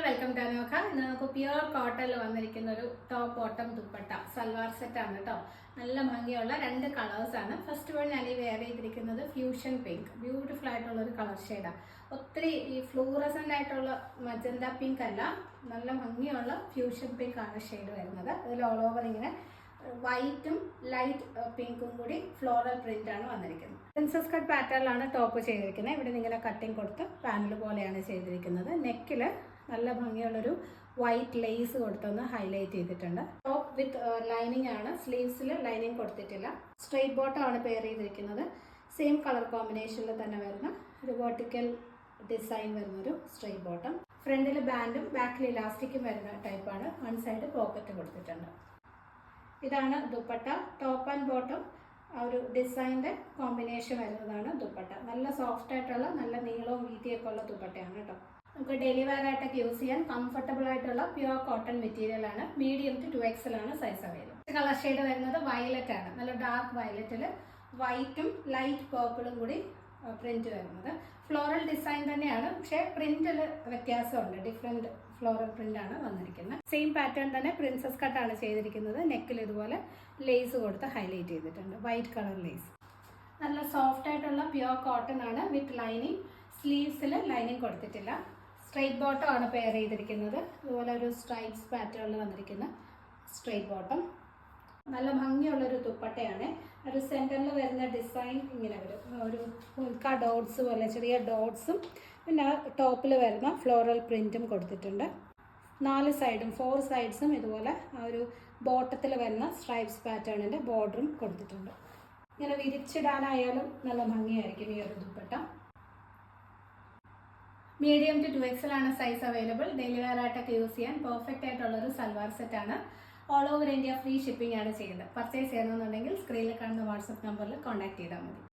Welcome to Anokha. നമുക്ക് pure കോട്ടണിൽ വന്നിരിക്കുന്ന ഒരു top bottom dupatta salwar set ആണ് കേട്ടോ. നല്ല ഭംഗിയുള്ള രണ്ട് കളേഴ്സ് ആണ്. ഫസ്റ്റ് വൺ ഞാൻ ഈ വെയർ ചെയ്തിരിക്കുന്നത് ഫ്യൂഷൻ പിങ്ക്, ബ്യൂട്ടിഫുൾ ആയിട്ടുള്ള ഒരു കളർ ഷെയ്ഡാണ്. ഒത്തിരി ഈ ഫ്ലൂറസൻ്റ് ആയിട്ടുള്ള മജന്ത പിങ്ക് അല്ല, നല്ല ഭംഗിയുള്ള ഫ്യൂഷൻ പിങ്ക് ആണ് ഷെയ്ഡ് വരുന്നത്. അതിൽ ഓൾ ഓവർ ഇങ്ങനെ വൈറ്റും ലൈറ്റ് പിങ്കും കൂടി ഫ്ലോറൽ പ്രിന്റ് ആണ് വന്നിരിക്കുന്നത്. പ്രിൻസസ് കട്ട് പാറ്റേണിലാണ് ടോപ്പ് ചെയ്തിരിക്കുന്നത്. ഇവിടെ ഇങ്ങനെ കട്ടിങ് കൊടുത്ത് പാനൽ പോലെയാണ് ചെയ്തിരിക്കുന്നത്. നെക്കിൽ നല്ല ഭംഗിയുള്ളൊരു വൈറ്റ് ലേസ് കൊടുത്തൊന്ന് ഹൈലൈറ്റ് ചെയ്തിട്ടുണ്ട്. ടോപ്പ് വിത്ത് ലൈനിങ് ആണ്, സ്ലീവ്സിൽ ലൈനിങ് കൊടുത്തിട്ടില്ല. സ്ട്രെയിറ്റ് ബോട്ടം ആണ് പെയർ ചെയ്തിരിക്കുന്നത്. സെയിം കളർ കോമ്പിനേഷനിൽ തന്നെ വരുന്ന ഒരു വെർട്ടിക്കൽ ഡിസൈൻ വരുന്നൊരു സ്ട്രെയിറ്റ് ബോട്ടം. ഫ്രണ്ടിൽ ബാൻഡും ബാക്കിൽ ഇലാസ്റ്റിക്കും വരുന്ന ടൈപ്പാണ്. വൺ സൈഡ് പോക്കറ്റ് കൊടുത്തിട്ടുണ്ട്. ഇതാണ് ദുപ്പട്ട. ടോപ്പ് ആൻഡ് ബോട്ടം ആ ഒരു ഡിസൈൻ്റെ കോമ്പിനേഷൻ വരുന്നതാണ് ദുപ്പട്ട. നല്ല സോഫ്റ്റ് ആയിട്ടുള്ള നല്ല നീളവും വീതിയൊക്കെ ഉള്ള ദുപ്പട്ടയാണ് കേട്ടോ. നമുക്ക് ഡെയിലി വെയർ ആയിട്ടൊക്കെ യൂസ് ചെയ്യാൻ കംഫർട്ടബിൾ ആയിട്ടുള്ള പ്യുവർ കോട്ടൺ മെറ്റീരിയൽ ആണ്. മീഡിയം ടു 2XL ആണ് സൈസ് അവൈലബിൾ. കളർ ഷെയ്ഡ് വരുന്നത് വയലറ്റ് ആണ്. നല്ല ഡാർക്ക് വയലറ്റിൽ വൈറ്റും ലൈറ്റ് പേർപ്പിളും കൂടി പ്രിന്റ് വരുന്നത്. ഫ്ലോറൽ ഡിസൈൻ തന്നെയാണ്, പക്ഷേ പ്രിന്റിൽ വ്യത്യാസമുണ്ട്. ഡിഫറെന്റ് ഫ്ലോറൽ പ്രിന്റ് ആണ് വന്നിരിക്കുന്നത്. സെയിം പാറ്റേൺ തന്നെ പ്രിൻസസ് കട്ടാണ് ചെയ്തിരിക്കുന്നത്. നെക്കിൽ ഇതുപോലെ ലേസ് കൊടുത്ത് ഹൈലൈറ്റ് ചെയ്തിട്ടുണ്ട്, വൈറ്റ് കളർ ലേസ്. നല്ല സോഫ്റ്റ് ആയിട്ടുള്ള പ്യുവർ കോട്ടൺ ആണ് വിത്ത് ലൈനിങ്. സ്ലീവ്സിൽ ലൈനിങ് കൊടുത്തിട്ടില്ല. സ്ട്രെയിറ്റ് ബോട്ടം ആണ് പെയർ ചെയ്തിരിക്കുന്നത്. അതുപോലെ ഒരു സ്ട്രൈപ്സ് പാറ്റേണിൽ വന്നിരിക്കുന്ന സ്ട്രെയിറ്റ് ബോട്ടം. നല്ല ഭംഗിയുള്ളൊരു ദുപ്പട്ടയാണ്. ഒരു സെൻറ്ററിൽ വരുന്ന ഡിസൈൻ ഇങ്ങനെ വരും, ഒരു ഉൽക്ക ഡോട്ട്സ് പോലെ ചെറിയ ഡോട്ട്സും പിന്നെ ടോപ്പിൽ വരുന്ന ഫ്ലോറൽ പ്രിൻറ്റും കൊടുത്തിട്ടുണ്ട്. 4 സൈഡും 4 സൈഡ്സും ഇതുപോലെ ആ ഒരു ബോട്ടത്തിൽ വരുന്ന സ്ട്രൈപ്സ് പാറ്റേണിൻ്റെ ബോർഡറും കൊടുത്തിട്ടുണ്ട്. ഇങ്ങനെ വിരിച്ചിടാനായാലും നല്ല ഭംഗിയായിരിക്കും ഈ ഒരു ദുപ്പട്ട. മീഡിയം ടു 2XL ആണ് സൈസ് അവൈലബിൾ. ഡെയിലി വെയർ ആയിട്ടൊക്കെ യൂസ് ചെയ്യാൻ പെർഫെക്റ്റ് ആയിട്ടുള്ളൊരു സൽവാർ സെറ്റ് ആണ്. All over India free shipping ആണ് ചെയ്യുന്നത്. പർച്ചേസ് ചെയ്യണമെന്നുണ്ടെങ്കിൽ സ്ക്രീനിൽ കാണുന്ന വാട്സപ്പ് നമ്പറിൽ കോൺടാക്ട് ചെയ്താൽ മതി.